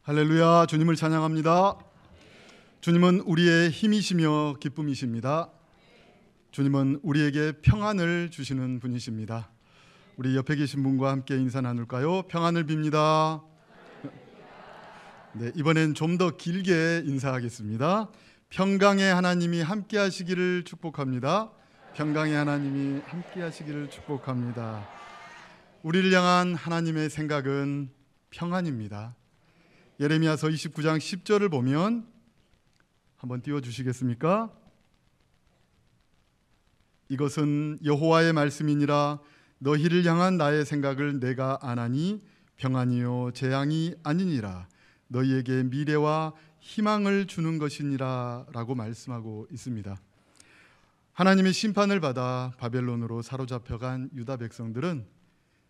할렐루야, 주님을 찬양합니다. 주님은 우리의 힘이시며 기쁨이십니다. 주님은 우리에게 평안을 주시는 분이십니다. 우리 옆에 계신 분과 함께 인사 나눌까요? 평안을 빕니다. 네, 이번엔 좀 더 길게 인사하겠습니다. 평강의 하나님이 함께 하시기를 축복합니다. 평강의 하나님이 함께 하시기를 축복합니다. 우리를 향한 하나님의 생각은 평안입니다. 예레미야서 29장 10절을 보면 한번 띄워주시겠습니까? 이것은 여호와의 말씀이니라. 너희를 향한 나의 생각을 내가 아나니 평안이요 재앙이 아니니라. 너희에게 미래와 희망을 주는 것이니라 라고 말씀하고 있습니다. 하나님의 심판을 받아 바벨론으로 사로잡혀간 유다 백성들은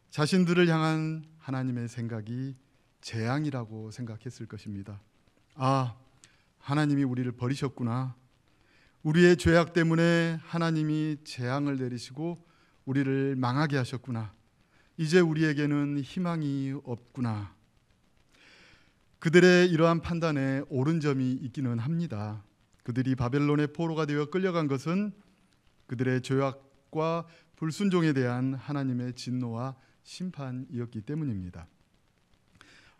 자신들을 향한 하나님의 생각이 재앙이라고 생각했을 것입니다. 아, 하나님이 우리를 버리셨구나. 우리의 죄악 때문에 하나님이 재앙을 내리시고 우리를 망하게 하셨구나. 이제 우리에게는 희망이 없구나. 그들의 이러한 판단에 옳은 점이 있기는 합니다. 그들이 바벨론의 포로가 되어 끌려간 것은 그들의 죄악과 불순종에 대한 하나님의 진노와 심판이었기 때문입니다.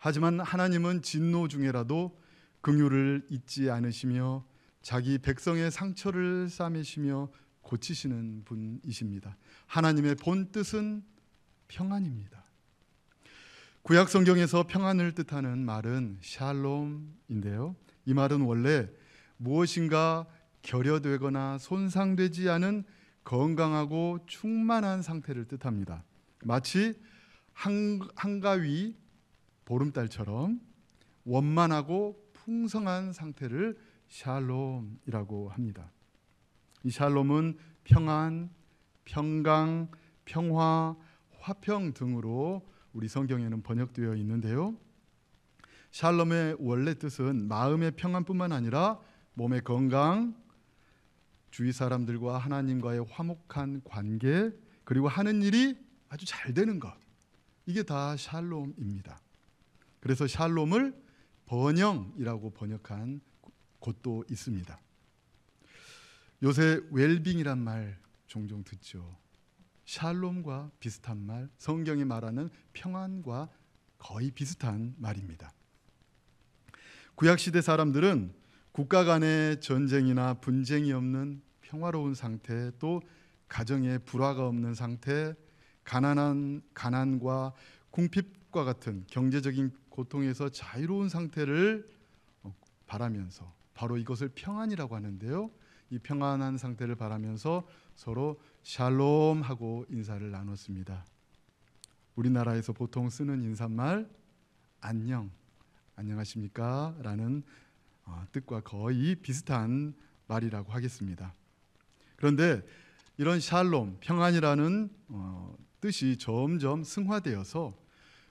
하지만 하나님은 진노 중에라도 긍휼을 잊지 않으시며 자기 백성의 상처를 싸매시며 고치시는 분이십니다. 하나님의 본 뜻은 평안입니다. 구약 성경에서 평안을 뜻하는 말은 샬롬인데요. 이 말은 원래 무엇인가 결여되거나 손상되지 않은 건강하고 충만한 상태를 뜻합니다. 마치 한가위 보름달처럼 원만하고 풍성한 상태를 샬롬이라고 합니다. 이 샬롬은 평안, 평강, 평화, 화평 등으로 우리 성경에는 번역되어 있는데요. 샬롬의 원래 뜻은 마음의 평안뿐만 아니라 몸의 건강, 주위 사람들과 하나님과의 화목한 관계, 그리고 하는 일이 아주 잘 되는 것, 이게 다 샬롬입니다. 그래서 샬롬을 번영이라고 번역한 곳도 있습니다. 요새 웰빙이란 말 종종 듣죠. 샬롬과 비슷한 말, 성경이 말하는 평안과 거의 비슷한 말입니다. 구약시대 사람들은 국가 간의 전쟁이나 분쟁이 없는 평화로운 상태, 또 가정에 불화가 없는 상태, 가난과 궁핍과 같은 경제적인 고통에서 자유로운 상태를 바라면서, 바로 이것을 평안이라고 하는데요. 이 평안한 상태를 바라면서 서로 샬롬하고 인사를 나눴습니다. 우리나라에서 보통 쓰는 인사말 안녕하십니까? 라는 뜻과 거의 비슷한 말이라고 하겠습니다. 그런데 이런 샬롬, 평안이라는 뜻이 점점 승화되어서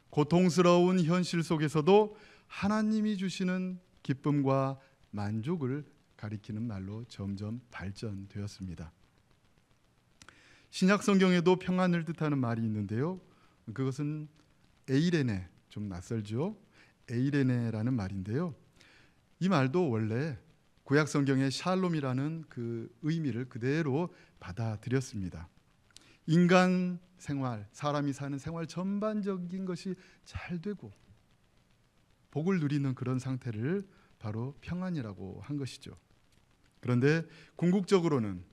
고통스러운 현실 속에서도 하나님이 주시는 기쁨과 만족을 가리키는 말로 점점 발전되었습니다. 신약 성경에도 평안을 뜻하는 말이 있는데요. 그것은 에이레네, 좀 낯설죠? 에이레네라는 말인데요. 이 말도 원래 구약 성경의 샬롬이라는 그 의미를 그대로 받아들였습니다. 인간 생활, 사람이 사는 생활 전반적인 것이 잘 되고 복을 누리는 그런 상태를 바로 평안이라고 한 것이죠. 그런데 궁극적으로는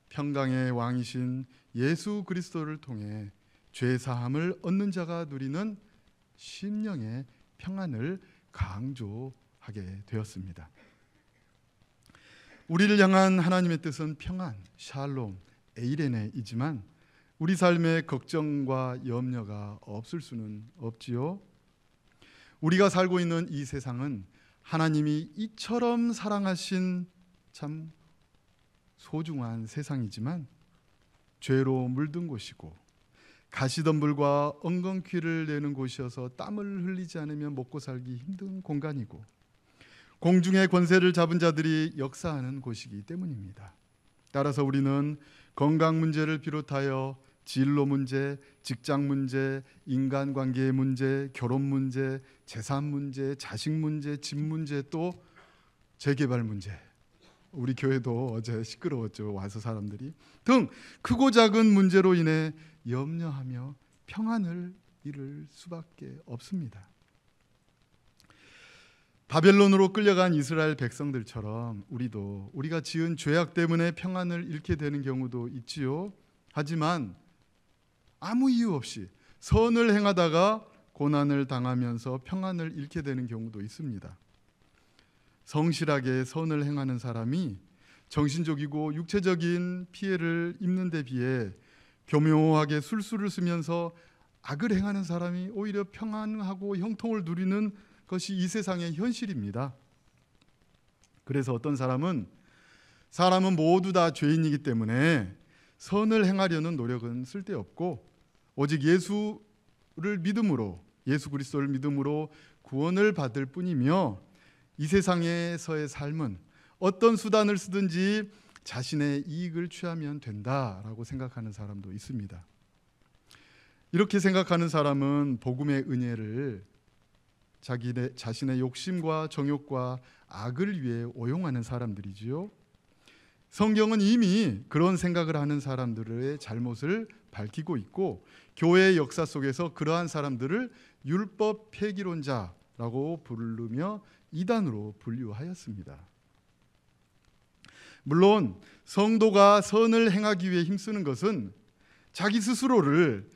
평강의 왕이신 예수 그리스도를 통해 죄 사함을 얻는 자가 누리는 심령의 평안을 강조하게 되었습니다. 우리를 향한 하나님의 뜻은 평안, 샬롬, 에이레네이지만 우리 삶에 걱정과 염려가 없을 수는 없지요. 우리가 살고 있는 이 세상은 하나님이 이처럼 사랑하신 참 소중한 세상이지만 죄로 물든 곳이고 가시덤불과 엉겅퀴를 내는 곳이어서 땀을 흘리지 않으면 먹고 살기 힘든 공간이고 공중의 권세를 잡은 자들이 역사하는 곳이기 때문입니다. 따라서 우리는 건강 문제를 비롯하여 진로 문제, 직장 문제, 인간관계의 문제, 결혼 문제, 재산 문제, 자식 문제, 집 문제, 또 재개발 문제. 우리 교회도 어제 시끄러웠죠. 와서 사람들이 등 크고 작은 문제로 인해 염려하며 평안을 잃을 수밖에 없습니다. 바벨론으로 끌려간 이스라엘 백성들처럼 우리도 우리가 지은 죄악 때문에 평안을 잃게 되는 경우도 있지요. 하지만 아무 이유 없이 선을 행하다가 고난을 당하면서 평안을 잃게 되는 경우도 있습니다. 성실하게 선을 행하는 사람이 정신적이고 육체적인 피해를 입는 데 비해 교묘하게 술수를 쓰면서 악을 행하는 사람이 오히려 평안하고 형통을 누리는 것이 이 세상의 현실입니다. 그래서 어떤 사람은 모두 다 죄인이기 때문에 선을 행하려는 노력은 쓸데없고 오직 예수 그리스도를 믿음으로 구원을 받을 뿐이며 이 세상에서의 삶은 어떤 수단을 쓰든지 자신의 이익을 취하면 된다라고 생각하는 사람도 있습니다. 이렇게 생각하는 사람은 복음의 은혜를 자신의 욕심과 정욕과 악을 위해 오용하는 사람들이지요. 성경은 이미 그런 생각을 하는 사람들의 잘못을 밝히고 있고 교회의 역사 속에서 그러한 사람들을 율법 폐기론자라고 부르며 이단으로 분류하였습니다. 물론 성도가 선을 행하기 위해 힘쓰는 것은 자기 스스로를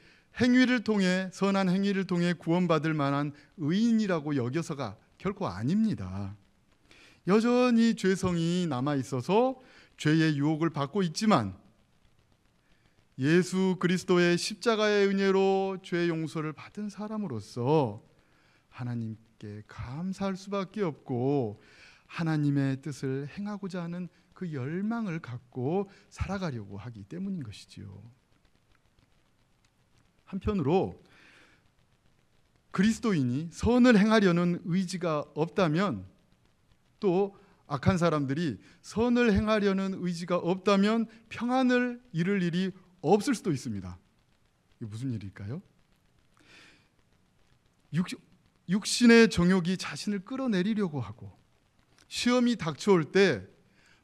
선한 행위를 통해 구원받을 만한 의인이라고 여겨서가 결코 아닙니다. 여전히 죄성이 남아있어서 죄의 유혹을 받고 있지만 예수 그리스도의 십자가의 은혜로 죄 용서를 받은 사람으로서 하나님께 감사할 수밖에 없고 하나님의 뜻을 행하고자 하는 그 열망을 갖고 살아가려고 하기 때문인 것이지요. 한편으로 그리스도인이 선을 행하려는 의지가 없다면, 또 악한 사람들이 선을 행하려는 의지가 없다면 평안을 잃을 일이 없을 수도 있습니다. 이게 무슨 일일까요? 육신의 정욕이 자신을 끌어내리려고 하고 시험이 닥쳐올 때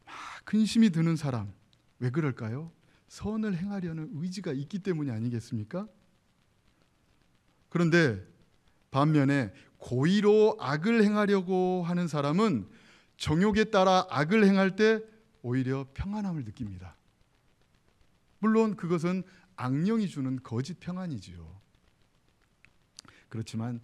막 근심이 드는 사람, 왜 그럴까요? 선을 행하려는 의지가 있기 때문이 아니겠습니까? 그런데 반면에 고의로 악을 행하려고 하는 사람은 정욕에 따라 악을 행할 때 오히려 평안함을 느낍니다. 물론 그것은 악령이 주는 거짓 평안이지요. 그렇지만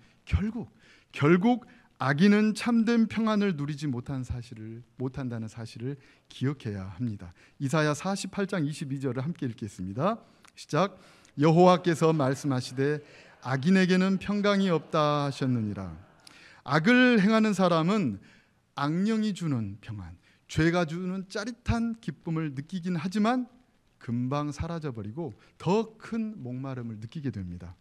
결국 악인은 참된 평안을 누리지 못한다는 사실을 기억해야 합니다. 이사야 48장 22절을 함께 읽겠습니다. 시작. 여호와께서 말씀하시되 악인에게는 평강이 없다 하셨느니라. 악을 행하는 사람은 악령이 주는 평안, 죄가 주는 짜릿한 기쁨을 느끼긴 하지만 금방 사라져버리고 더 큰 목마름을 느끼게 됩니다.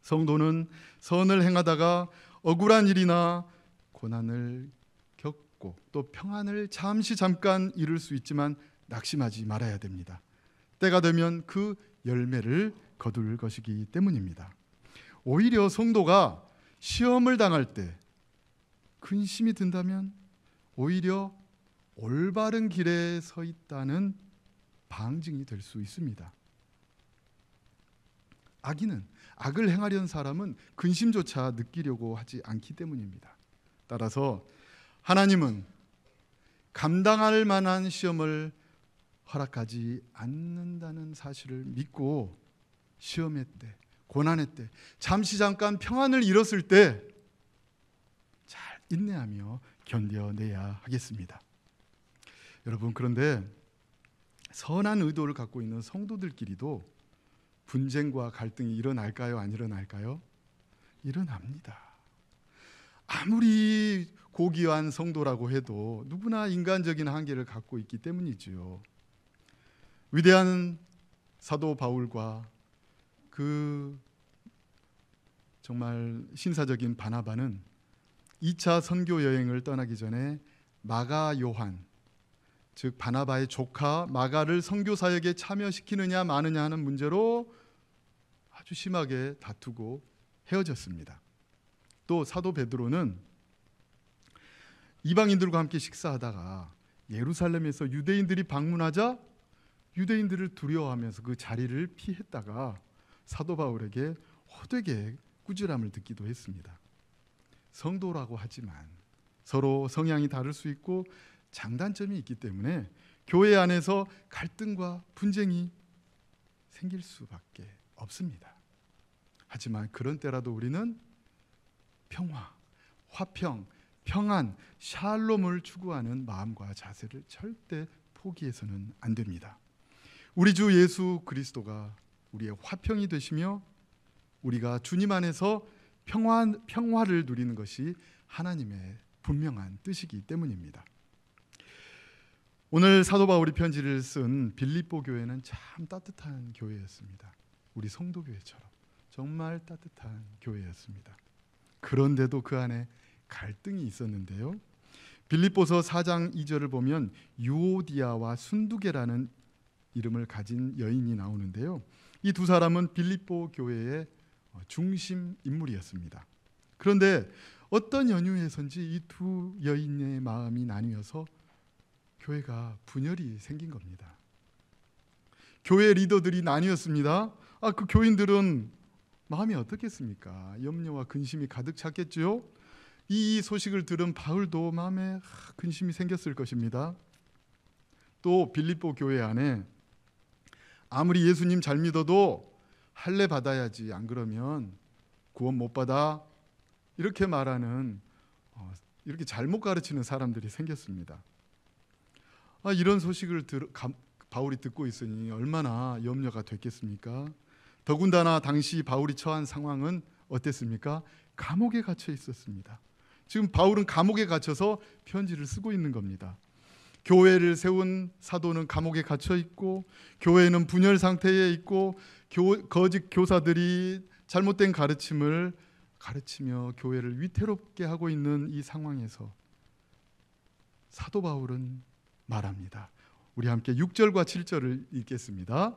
성도는 선을 행하다가 억울한 일이나 고난을 겪고 또 평안을 잠깐 잃을 수 있지만 낙심하지 말아야 됩니다. 때가 되면 그 열매를 거둘 것이기 때문입니다. 오히려 성도가 시험을 당할 때 근심이 든다면 오히려 올바른 길에 서 있다는 방증이 될 수 있습니다. 악을 행하려는 사람은 근심조차 느끼려고 하지 않기 때문입니다. 따라서 하나님은 감당할 만한 시험을 허락하지 않는다는 사실을 믿고 시험의 때, 고난의 때, 잠깐 평안을 잃었을 때 잘 인내하며 견뎌내야 하겠습니다. 여러분, 그런데 선한 의도를 갖고 있는 성도들끼리도 분쟁과 갈등이 일어날까요? 안 일어날까요? 일어납니다. 아무리 고귀한 성도라고 해도 누구나 인간적인 한계를 갖고 있기 때문이지요. 위대한 사도 바울과 그 정말 신사적인 바나바는 2차 선교 여행을 떠나기 전에 마가 요한, 즉 바나바의 조카 마가를 선교 사역에 참여시키느냐 마느냐 하는 문제로 아주 심하게 다투고 헤어졌습니다. 또 사도 베드로는 이방인들과 함께 식사하다가 예루살렘에서 유대인들이 방문하자 유대인들을 두려워하면서 그 자리를 피했다가 사도 바울에게 호되게 꾸지람을 듣기도 했습니다. 성도라고 하지만 서로 성향이 다를 수 있고 장단점이 있기 때문에 교회 안에서 갈등과 분쟁이 생길 수밖에 없습니다. 하지만 그런 때라도 우리는 평화, 화평, 평안, 샬롬을 추구하는 마음과 자세를 절대 포기해서는 안 됩니다. 우리 주 예수 그리스도가 우리의 화평이 되시며 우리가 주님 안에서 평화를 누리는 것이 하나님의 분명한 뜻이기 때문입니다. 오늘 사도 바울이 편지를 쓴 빌립보 교회는 참 따뜻한 교회였습니다. 우리 성도교회처럼 정말 따뜻한 교회였습니다. 그런데도 그 안에 갈등이 있었는데요. 빌립보서 4장 2절을 보면 유오디아와 순두계라는 이름을 가진 여인이 나오는데요. 이 두 사람은 빌립보 교회의 중심 인물이었습니다. 그런데 어떤 연유에선지 이 두 여인의 마음이 나뉘어서 교회가 분열이 생긴 겁니다. 교회 리더들이 나뉘었습니다. 그 교인들은 마음이 어떻겠습니까? 염려와 근심이 가득 찼겠죠. 이 소식을 들은 바울도 마음에 근심이 생겼을 것입니다. 또 빌립보 교회 안에 아무리 예수님 잘 믿어도 할례 받아야지, 안 그러면 구원 못 받아, 이렇게 말하는 이렇게 잘못 가르치는 사람들이 생겼습니다. 이런 소식을 바울이 듣고 있으니 얼마나 염려가 됐겠습니까? 더군다나 당시 바울이 처한 상황은 어땠습니까? 감옥에 갇혀 있었습니다. 지금 바울은 감옥에 갇혀서 편지를 쓰고 있는 겁니다. 교회를 세운 사도는 감옥에 갇혀 있고 교회는 분열 상태에 있고 거짓 교사들이 잘못된 가르침을 가르치며 교회를 위태롭게 하고 있는 이 상황에서 사도 바울은 말합니다. 우리 함께 6절과 7절을 읽겠습니다.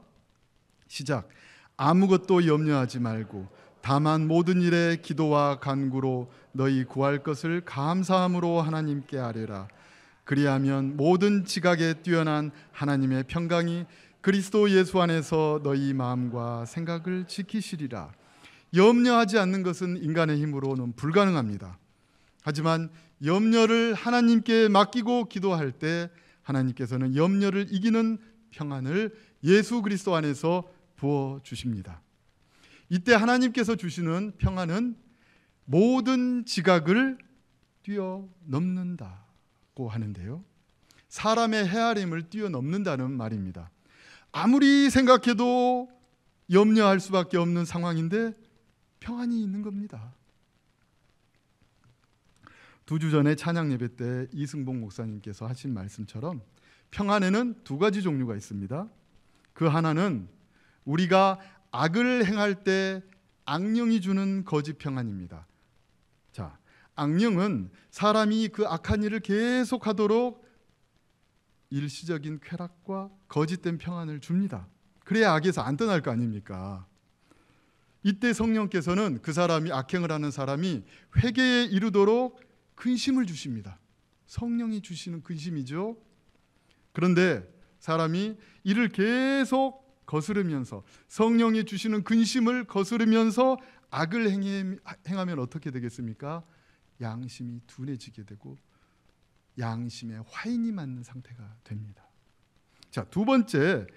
시작. 아무것도 염려하지 말고 다만 모든 일에 기도와 간구로 너희 구할 것을 감사함으로 하나님께 아뢰라. 그리하면 모든 지각에 뛰어난 하나님의 평강이 그리스도 예수 안에서 너희 마음과 생각을 지키시리라. 염려하지 않는 것은 인간의 힘으로는 불가능합니다. 하지만 염려를 하나님께 맡기고 기도할 때 하나님께서는 염려를 이기는 평안을 예수 그리스도 안에서 부어주십니다. 이때 하나님께서 주시는 평안은 모든 지각을 뛰어넘는다고 하는데요. 사람의 헤아림을 뛰어넘는다는 말입니다. 아무리 생각해도 염려할 수밖에 없는 상황인데 평안이 있는 겁니다. 2주 전에 찬양 예배 때 이승복 목사님께서 하신 말씀처럼 평안에는 두 가지 종류가 있습니다. 그 하나는 우리가 악을 행할 때 악령이 주는 거짓 평안입니다. 자, 악령은 사람이 그 악한 일을 계속하도록 일시적인 쾌락과 거짓된 평안을 줍니다. 그래야 악에서 안 떠날 거 아닙니까? 이때 성령께서는 그 사람이 악행을 하는 사람이 회개에 이르도록 근심을 주십니다. 성령이 주시는 근심이죠. 그런데 사람이 이를 계속 거스르면서 성령이 주시는 근심을 거스르면서 악을 행하면 어떻게 되겠습니까? 양심이 둔해지게 되고 양심에 화인이 맞는 상태가 됩니다. 자, 두 번째,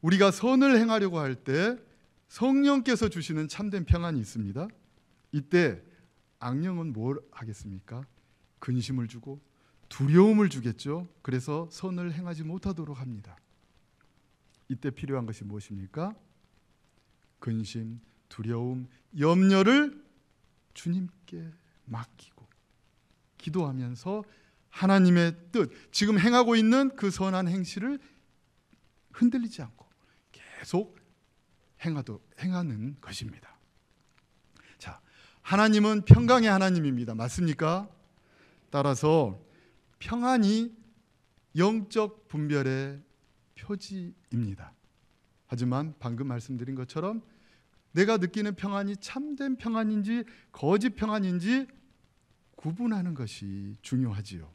우리가 선을 행하려고 할 때 성령께서 주시는 참된 평안이 있습니다. 이때 악령은 뭘 하겠습니까? 근심을 주고 두려움을 주겠죠. 그래서 선을 행하지 못하도록 합니다. 이때 필요한 것이 무엇입니까? 근심, 두려움, 염려를 주님께 맡기고 기도하면서 하나님의 뜻, 지금 행하고 있는 그 선한 행실을 흔들리지 않고 계속 행하는 것입니다. 자, 하나님은 평강의 하나님입니다. 맞습니까? 따라서 평안이 영적 분별의 표지입니다. 하지만 방금 말씀드린 것처럼 내가 느끼는 평안이 참된 평안인지 거짓 평안인지 구분하는 것이 중요하지요.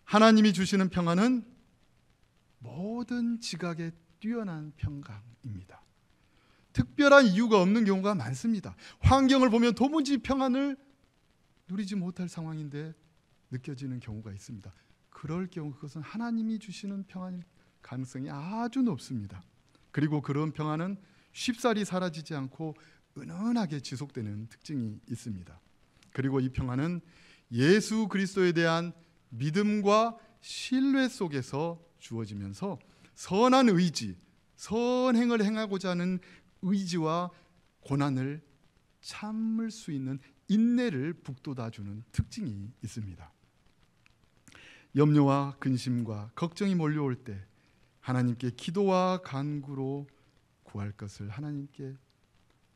하나님이 주시는 평안은 모든 지각에 뛰어난 평강입니다. 특별한 이유가 없는 경우가 많습니다. 환경을 보면 도무지 평안을 누리지 못할 상황인데 느껴지는 경우가 있습니다. 그럴 경우 그것은 하나님이 주시는 평안일 가능성이 아주 높습니다. 그리고 그런 평안은 쉽사리 사라지지 않고 은은하게 지속되는 특징이 있습니다. 그리고 이 평안은 예수 그리스도에 대한 믿음과 신뢰 속에서 주어지면서 선한 의지, 선행을 행하고자 하는 의지와 고난을 참을 수 있는 인내를 북돋아주는 특징이 있습니다. 염려와 근심과 걱정이 몰려올 때 하나님께 기도와 간구로 구할 것을 하나님께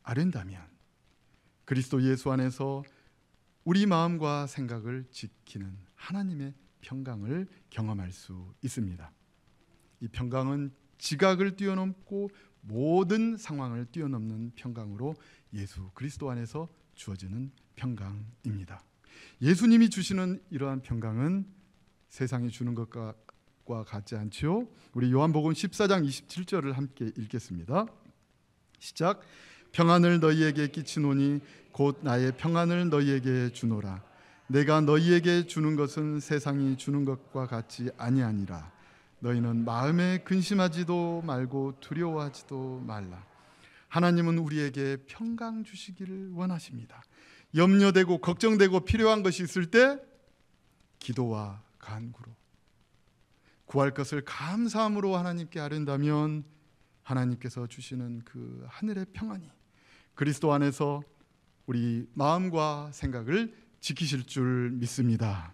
아뢰다면 그리스도 예수 안에서 우리 마음과 생각을 지키는 하나님의 평강을 경험할 수 있습니다. 이 평강은 지각을 뛰어넘고 모든 상황을 뛰어넘는 평강으로 예수 그리스도 안에서 주어지는 평강입니다. 예수님이 주시는 이러한 평강은 세상이 주는 것과 같지 않지요. 우리 요한복음 14장 27절을 함께 읽겠습니다. 시작. 평안을 너희에게 끼치노니 곧 나의 평안을 너희에게 주노라. 내가 너희에게 주는 것은 세상이 주는 것과 같지 아니하니라. 너희는 마음에 근심하지도 말고 두려워하지도 말라. 하나님은 우리에게 평강 주시기를 원하십니다. 염려되고 걱정되고 필요한 것이 있을 때 기도와 간구로 구할 것을 감사함으로 하나님께 아뢰다면 하나님께서 주시는 그 하늘의 평안이 그리스도 안에서 우리 마음과 생각을 지키실 줄 믿습니다.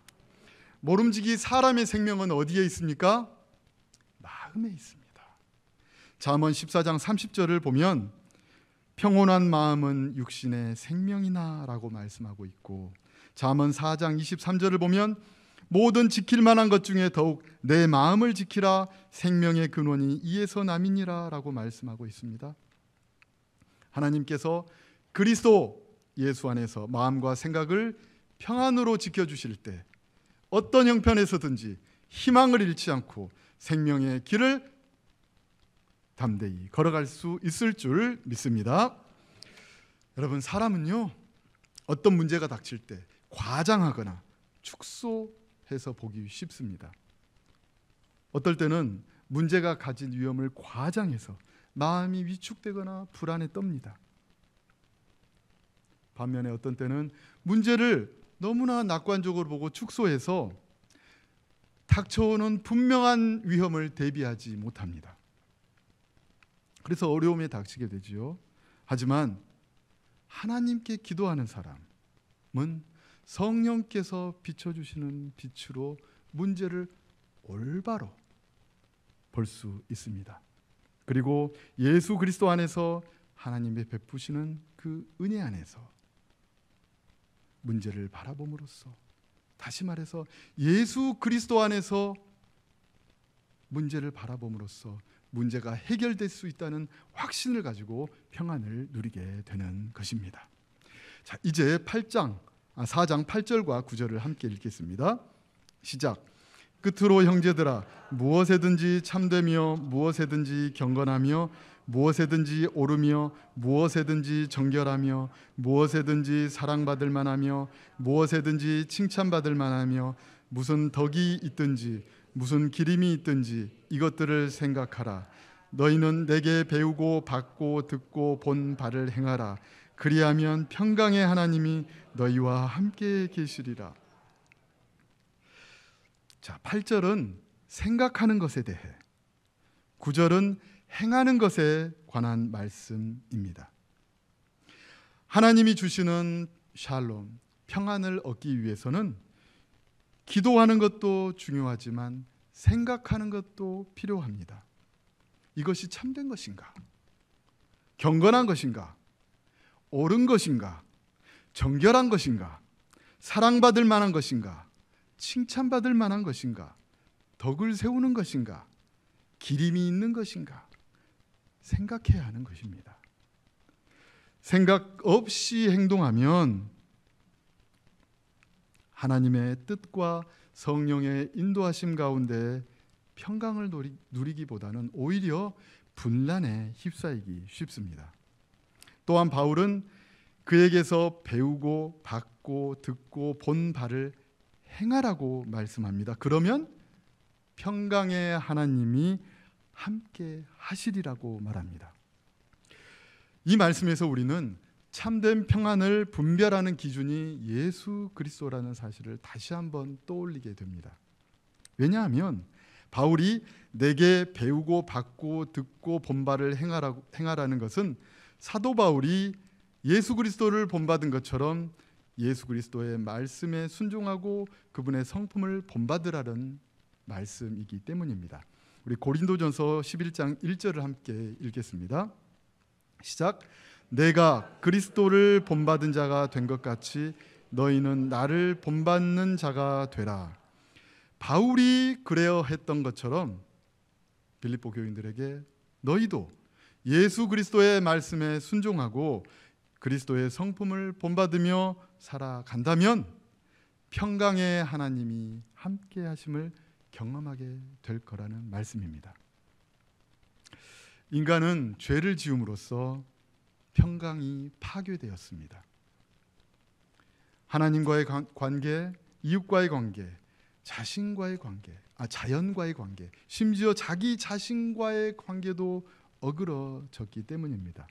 모름지기 사람의 생명은 어디에 있습니까? 마음에 있습니다. 잠언 14장 30절을 보면 평온한 마음은 육신의 생명이나 라고 말씀하고 있고, 잠언 4장 23절을 보면 모든 지킬 만한 것 중에 더욱 내 마음을 지키라, 생명의 근원이 이에서 남이니라 라고 말씀하고 있습니다. 하나님께서 그리스도 예수 안에서 마음과 생각을 평안으로 지켜주실 때 어떤 형편에서든지 희망을 잃지 않고 생명의 길을 담대히 걸어갈 수 있을 줄 믿습니다. 여러분, 사람은요, 어떤 문제가 닥칠 때 과장하거나 축소해서 보기 쉽습니다. 어떨 때는 문제가 가진 위험을 과장해서 마음이 위축되거나 불안에 떱니다. 반면에 어떤 때는 문제를 너무나 낙관적으로 보고 축소해서 닥쳐오는 분명한 위험을 대비하지 못합니다. 그래서 어려움에 닥치게 되지요. 하지만 하나님께 기도하는 사람은 성령께서 비춰주시는 빛으로 문제를 올바로 볼 수 있습니다. 그리고 예수 그리스도 안에서 하나님의 베푸시는 그 은혜 안에서 문제를 바라봄으로써, 다시 말해서 예수 그리스도 안에서 문제를 바라봄으로써 문제가 해결될 수 있다는 확신을 가지고 평안을 누리게 되는 것입니다. 자, 이제 4장 8절과 9절을 함께 읽겠습니다. 시작. 끝으로 형제들아, 무엇에든지 참되며 무엇에든지 경건하며 무엇에든지 옳으며 무엇에든지 정결하며 무엇에든지 사랑받을 만하며 무엇에든지 칭찬받을 만하며 무슨 덕이 있든지 무슨 기림이 있든지 이것들을 생각하라. 너희는 내게 배우고 받고 듣고 본 바를 행하라. 그리하면 평강의 하나님이 너희와 함께 계시리라. 자, 8절은 생각하는 것에 대해, 9절은 행하는 것에 관한 말씀입니다. 하나님이 주시는 샬롬, 평안을 얻기 위해서는 기도하는 것도 중요하지만 생각하는 것도 필요합니다. 이것이 참된 것인가? 경건한 것인가? 옳은 것인가? 정결한 것인가? 사랑받을 만한 것인가? 칭찬받을 만한 것인가? 덕을 세우는 것인가, 기림이 있는 것인가 생각해야 하는 것입니다. 생각 없이 행동하면 하나님의 뜻과 성령의 인도하심 가운데 평강을 누리기보다는 오히려 분란에 휩싸이기 쉽습니다. 또한 바울은 그에게서 배우고 받고 듣고 본 바를 행하라고 말씀합니다. 그러면 평강의 하나님이 함께 하시리라고 말합니다. 이 말씀에서 우리는 참된 평안을 분별하는 기준이 예수 그리스도라는 사실을 다시 한번 떠올리게 됩니다. 왜냐하면 바울이 내게 배우고 받고 듣고 본 바를 행하라는 것은 사도 바울이 예수 그리스도를 본받은 것처럼 예수 그리스도의 말씀에 순종하고 그분의 성품을 본받으라는 말씀이기 때문입니다. 우리 고린도전서 11장 1절을 함께 읽겠습니다. 시작. 내가 그리스도를 본받은 자가 된 것 같이 너희는 나를 본받는 자가 되라. 바울이 그래야 했던 것처럼 빌립보 교인들에게 너희도 예수 그리스도의 말씀에 순종하고 그리스도의 성품을 본받으며 살아간다면 평강의 하나님이 함께 하심을 경험하게 될 거라는 말씀입니다. 인간은 죄를 지음으로써 평강이 파괴되었습니다. 하나님과의 관계, 이웃과의 관계, 자신과의 관계, 자연과의 관계, 심지어 자기 자신과의 관계도 어그러졌기 때문입니다.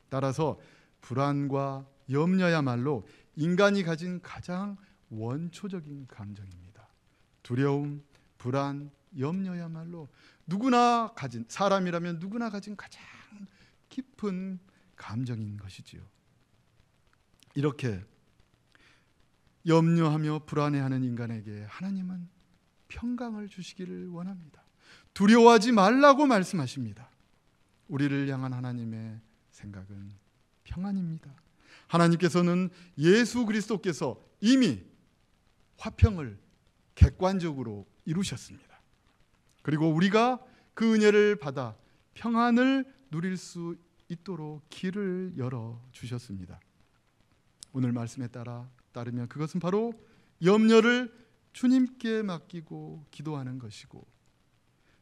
따라서 불안과 염려야말로 인간이 가진 가장 원초적인 감정입니다. 두려움, 불안, 염려야말로 누구나 가진, 사람이라면 누구나 가진 가장 깊은 감정인 것이지요. 이렇게 염려하며 불안해하는 인간에게 하나님은 평강을 주시기를 원합니다. 두려워하지 말라고 말씀하십니다. 우리를 향한 하나님의 생각은 평안입니다. 하나님께서는 예수 그리스도께서 이미 화평을 객관적으로 이루셨습니다. 그리고 우리가 그 은혜를 받아 평안을 누릴 수 있도록 길을 열어 주셨습니다. 오늘 말씀에 따르면 그것은 바로 염려를 주님께 맡기고 기도하는 것이고,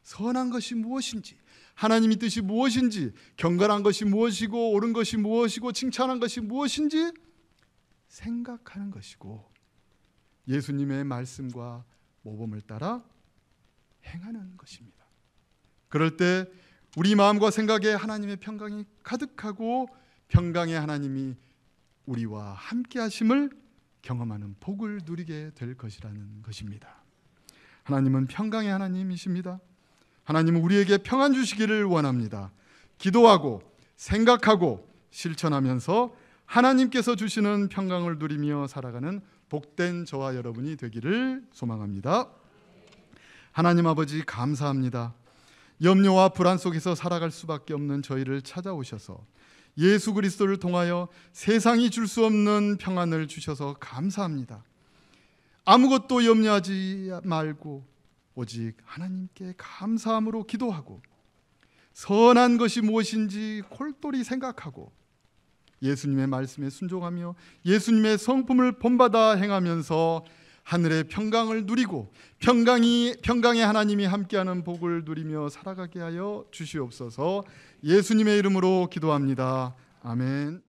선한 것이 무엇인지, 하나님의 뜻이 무엇인지, 경건한 것이 무엇이고, 옳은 것이 무엇이고, 칭찬한 것이 무엇인지 생각하는 것이고, 예수님의 말씀과 모범을 따라 행하는 것입니다. 그럴 때 우리 마음과 생각에 하나님의 평강이 가득하고 평강의 하나님이 우리와 함께 하심을 경험하는 복을 누리게 될 것이라는 것입니다. 하나님은 평강의 하나님이십니다. 하나님은 우리에게 평안 주시기를 원합니다. 기도하고 생각하고 실천하면서 하나님께서 주시는 평강을 누리며 살아가는 복된 저와 여러분이 되기를 소망합니다. 하나님 아버지 감사합니다. 염려와 불안 속에서 살아갈 수밖에 없는 저희를 찾아오셔서 예수 그리스도를 통하여 세상이 줄 수 없는 평안을 주셔서 감사합니다. 아무것도 염려하지 말고 오직 하나님께 감사함으로 기도하고 선한 것이 무엇인지 골똘히 생각하고 예수님의 말씀에 순종하며 예수님의 성품을 본받아 행하면서 하늘의 평강을 누리고 평강의 하나님이 함께하는 복을 누리며 살아가게 하여 주시옵소서. 예수님의 이름으로 기도합니다. 아멘.